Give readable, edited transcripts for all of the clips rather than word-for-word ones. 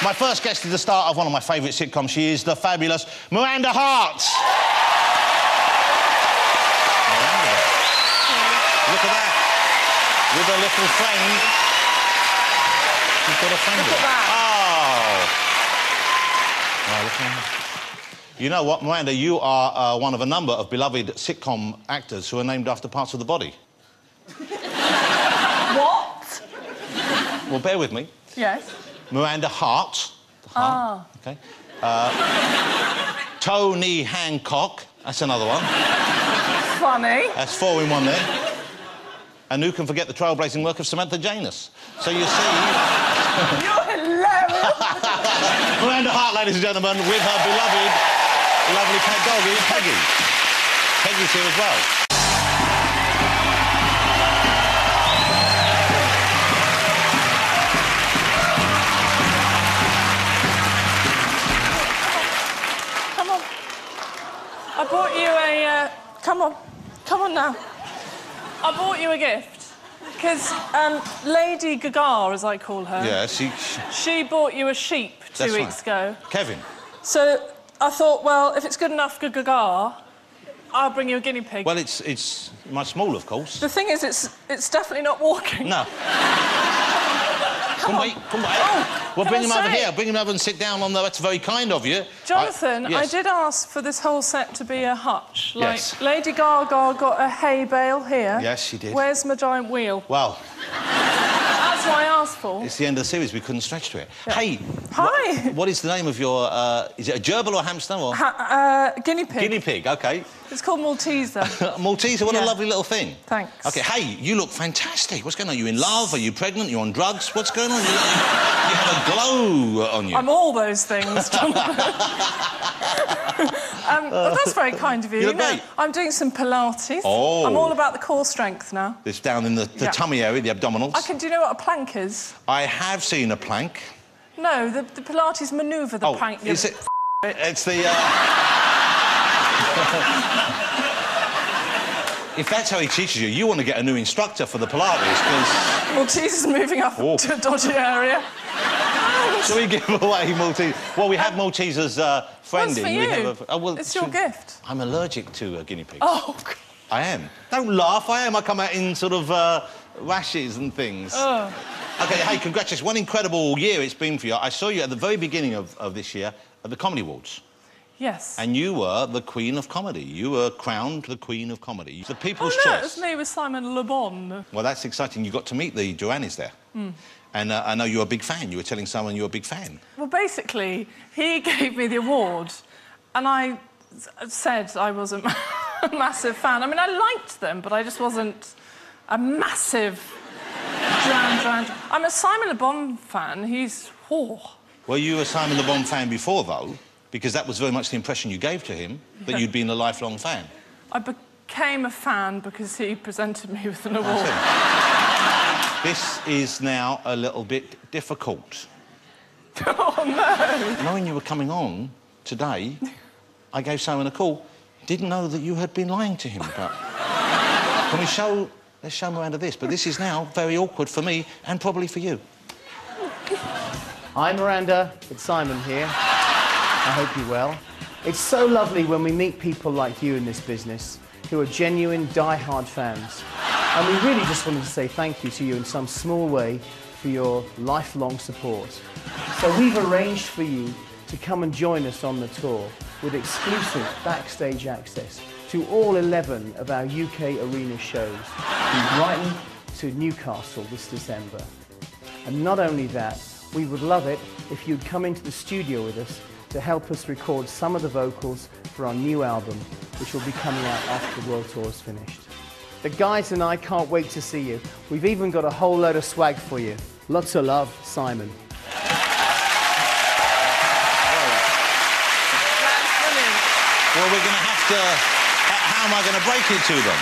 My first guest is the star of one of my favourite sitcoms. She is the fabulous Miranda Hart. Miranda. Look at that. With a little friend. She's got a friend. Look at that. Oh. Oh, look at that. You know what, Miranda, you are one of a number of beloved sitcom actors who are named after parts of the body. What? Well, bear with me. Yes. Miranda Hart. Ah. OK. Tony Hancock. That's another one. Funny. That's 4 in 1 there. And who can forget the trailblazing work of Samantha Janus? So you see... You're hilarious. Miranda Hart, ladies and gentlemen, with her beloved, lovely cat doggy, Peggy. Peggy's here as well. Come on. I bought you a... Come on. Come on now. I bought you a gift. Because Lady Gaga, as I call her... Yeah, she bought you a sheep 2 weeks ago. Kevin. So I thought, well, if it's good enough for Gaga, I'll bring you a guinea pig. Well, it's my small, of course. The thing is, it's definitely not walking. No. Come on. Oh, well, bring him over here. Bring him over and sit down on the... That's very kind of you. Jonathan, yes. I did ask for this whole set to be a hutch. Like, yes. Lady Gaga got a hay bale here. Yes, she did. Where's my giant wheel? Well... That's what I asked for. It's the end of the series. We couldn't stretch to it. Yeah. Hey. Hi. What is the name of your... is it a gerbil or a hamster or... Guinea pig. Guinea pig, OK. It's called Malteser. Malteser, what a lovely little thing. Thanks. OK, hey, you look fantastic. What's going on? Are you in love? Are you pregnant? Are you on drugs? What's going on? You have a glow on you. I'm all those things, Jonathan. Well, that's very kind of you. You look great. I'm doing some Pilates. Oh. I'm all about the core strength now. It's down in the tummy area, the abdominals. Do you know what a plank is? I have seen a plank. No, the Pilates manoeuvre, the plank. Is it... It's the... If that's how he teaches you, you want to get a new instructor for the Pilates, because... Malteser's moving up to a dodgy area. Shall we give away Malteser? Well, we have Malteser's friend What's in. for you? Well, it's your gift. I'm allergic to guinea pigs. Oh, God. I am. Don't laugh, I am. I come out in sort of rashes and things. Oh. OK, hey, congratulations. What an incredible year it's been for you. I saw you at the very beginning of this year at the Comedy Awards. Yes. And you were the Queen of Comedy. You were crowned the Queen of Comedy. The People's Oh, no, Choice. it was me with Simon Le Bon. Well, that's exciting. You got to meet the Joannes there. And I know you're a big fan. You were telling someone you're a big fan. Well, basically, he gave me the award, and I said I wasn't a massive fan. I mean, I liked them, but I just wasn't a massive... I'm a Simon Le Bon fan. He's... Oh. Well, you were a Simon Le Bon fan before, though, because that was very much the impression you gave to him, that you'd been a lifelong fan. I became a fan because he presented me with an award. This is now a little bit difficult. Oh, no! Knowing you were coming on today, I gave Simon a call. Didn't know that you had been lying to him, but... Can we show... Let's show Miranda this, but this is now very awkward for me and probably for you. Hi, Miranda. It's Simon here. I hope you're well. It's so lovely when we meet people like you in this business who are genuine, die-hard fans. And we really just wanted to say thank you to you in some small way for your lifelong support. So we've arranged for you to come and join us on the tour with exclusive backstage access to all 11 of our UK arena shows from Brighton to Newcastle this December. And not only that, we would love it if you'd come into the studio with us to help us record some of the vocals for our new album, which will be coming out after the world tour is finished. The guys and I can't wait to see you. We've even got a whole load of swag for you. Lots of love, Simon. Well, we're going to have to... How am I going to break it to them?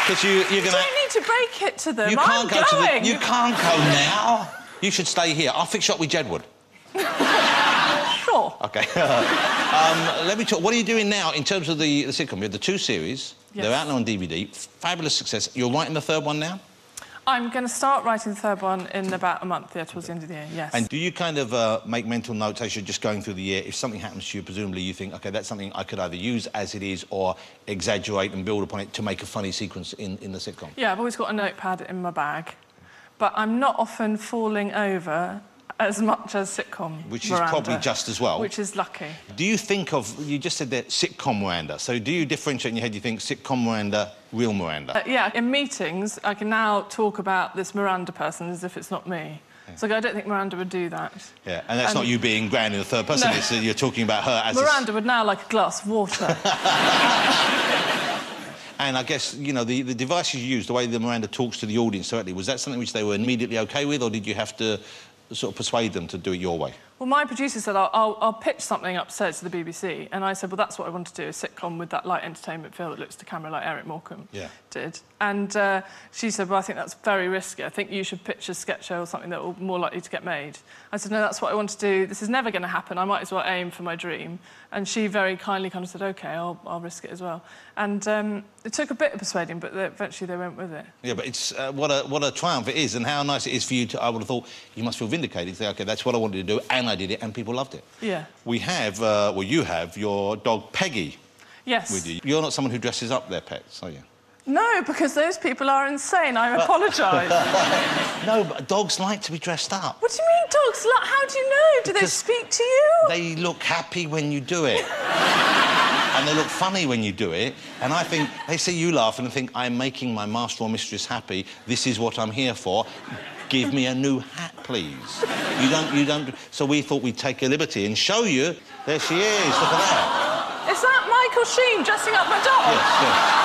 Because you're going to... You don't need to break it to them. You can't I'm go going. to the... You can't go now. You should stay here. I'll fix you up with Jedward. Sure. OK. Let me talk... What are you doing now in terms of the sitcom? You had the 2 series. Yes. They're out now on DVD. Fabulous success. You're writing the 3rd one now? I'm going to start writing the third one in about a month, yeah, towards the end of the year, yes. And do you kind of make mental notes as you're just going through the year? If something happens to you, presumably you think, OK, that's something I could either use as it is or exaggerate and build upon it to make a funny sequence in the sitcom? Yeah, I've always got a notepad in my bag, but I'm not often falling over as much as sitcom Which is Miranda, probably just as well. Which is lucky. Do you think of... You just said that sitcom Miranda. So do you differentiate in your head, you think sitcom Miranda, real Miranda? Yeah, in meetings, I can now talk about this Miranda person as if it's not me. Yeah. So I don't think Miranda would do that. Yeah, and that's not you being grand in the third person, No. it's you're talking about her as... Miranda would now like a glass of water. And I guess, you know, the devices you use, the way that Miranda talks to the audience directly, was that something which they were immediately OK with, or did you have to sort of persuade them to do it your way? Well, my producer said, I'll pitch something upstairs to the BBC. And I said, well, that's what I want to do, a sitcom with that light entertainment feel that looks to camera like Eric Morecambe did. And she said, well, I think that's very risky. I think you should pitch a sketch show or something that will more likely to get made. I said, no, that's what I want to do. This is never going to happen. I might as well aim for my dream. And she very kindly kind of said, OK, I'll risk it as well. And it took a bit of persuading, but eventually they went with it. Yeah, but it's what a triumph it is, and how nice it is for you to... I would have thought you must feel vindicated. Say, OK, that's what I wanted to do, and I did it, and people loved it. Yeah. We have, well, you have your dog Peggy. Yes. With you. You're not someone who dresses up their pets, are you? No, because those people are insane. I apologise. No, but dogs like to be dressed up. What do you mean, dogs? How do you know? Do they speak to you? They look happy when you do it. And they look funny when you do it. And I think they see you laughing and think, I'm making my master or mistress happy. This is what I'm here for. Give me a new hat, please. You don't... So we thought we'd take a liberty and show you. There she is. Look at that. Is that Michael Sheen dressing up my dog? Yes, yes.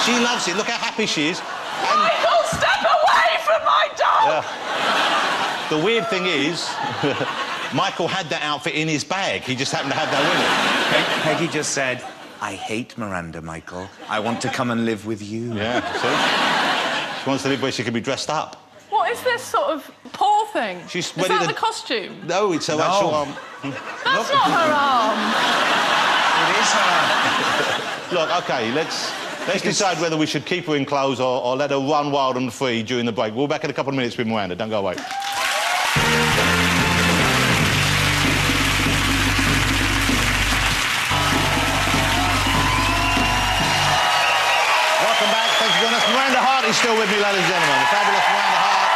She loves it. Look how happy she is. And... Michael, step away from my dog! The weird thing is, Michael had that outfit in his bag. He just happened to have that with him. Peggy just said, I hate Miranda, Michael. I want to come and live with you. Yeah, see? She wants to live where she can be dressed up. What is this sort of paw thing? Is that the costume? No, it's her actual arm. That's not her arm. It is her. Look, OK, let's decide whether we should keep her in clothes or let her run wild and free during the break. We'll be back in a couple of minutes with Miranda. Don't go away. Welcome back. Thanks for joining us. Miranda Hart is still with me, ladies and gentlemen. The fabulous Miranda Hart.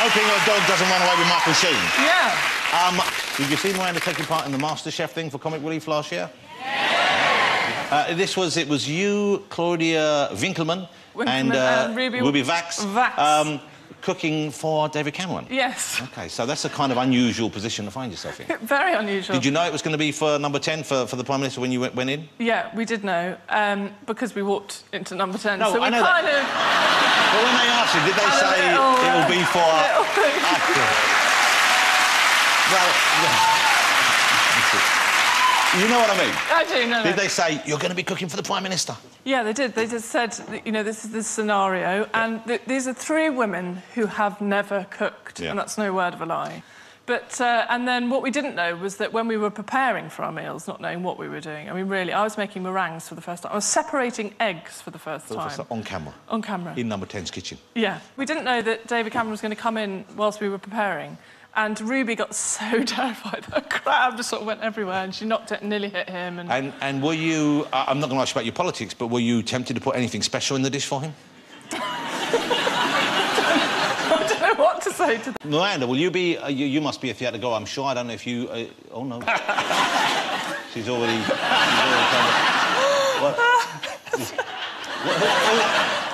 Hoping her dog doesn't run away with Michael Sheen. Yeah. Did you see Miranda taking part in the MasterChef thing for Comic Relief last year? It was you, Claudia Winkleman and Ruby Vax cooking for David Cameron. Yes. OK, so that's a kind of unusual position to find yourself in. Very unusual. Did you know it was going to be for number 10 for the Prime Minister when you went in? Yeah, we did know, because we walked into number 10. No, so we I know kind that. But when they asked you, did they say it will be for... Well... You know what I mean? I do, no. Did they say, you're going to be cooking for the Prime Minister? Yeah, they did. They just said, you know, this is the scenario, and these are three women who have never cooked, and that's no word of a lie. But, and then what we didn't know was that when we were preparing for our meals, not knowing what we were doing, I mean, really, I was making meringues for the first time. I was separating eggs for the first time. On camera? On camera. In number 10's kitchen? Yeah. We didn't know that David Cameron was going to come in whilst we were preparing. And Ruby got so terrified that her crab just sort of went everywhere and she knocked it and nearly hit him. And were you... I'm not going to ask you about your politics, but were you tempted to put anything special in the dish for him? I don't know what to say to that. Miranda, will you be... you must be a theatre goer, I'm sure. I don't know if you... oh, no. She's already kind of... What?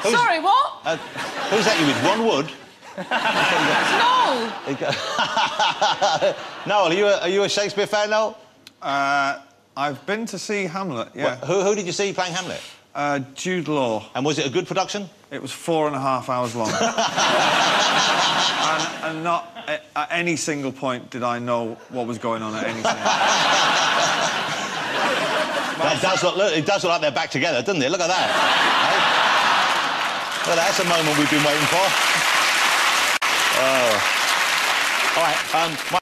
Sorry, what? Who's that you with? Ron Wood? Noel! Noel, are you a Shakespeare fan, Noel? I've been to see Hamlet, yeah. Well, who did you see playing Hamlet? Jude Law. And was it a good production? It was 4.5 hours long. and not at any single point did I know what was going on at any single point. It does look like they're back together, doesn't it? Look at that. Well, that's a moment we've been waiting for. Oh. All right,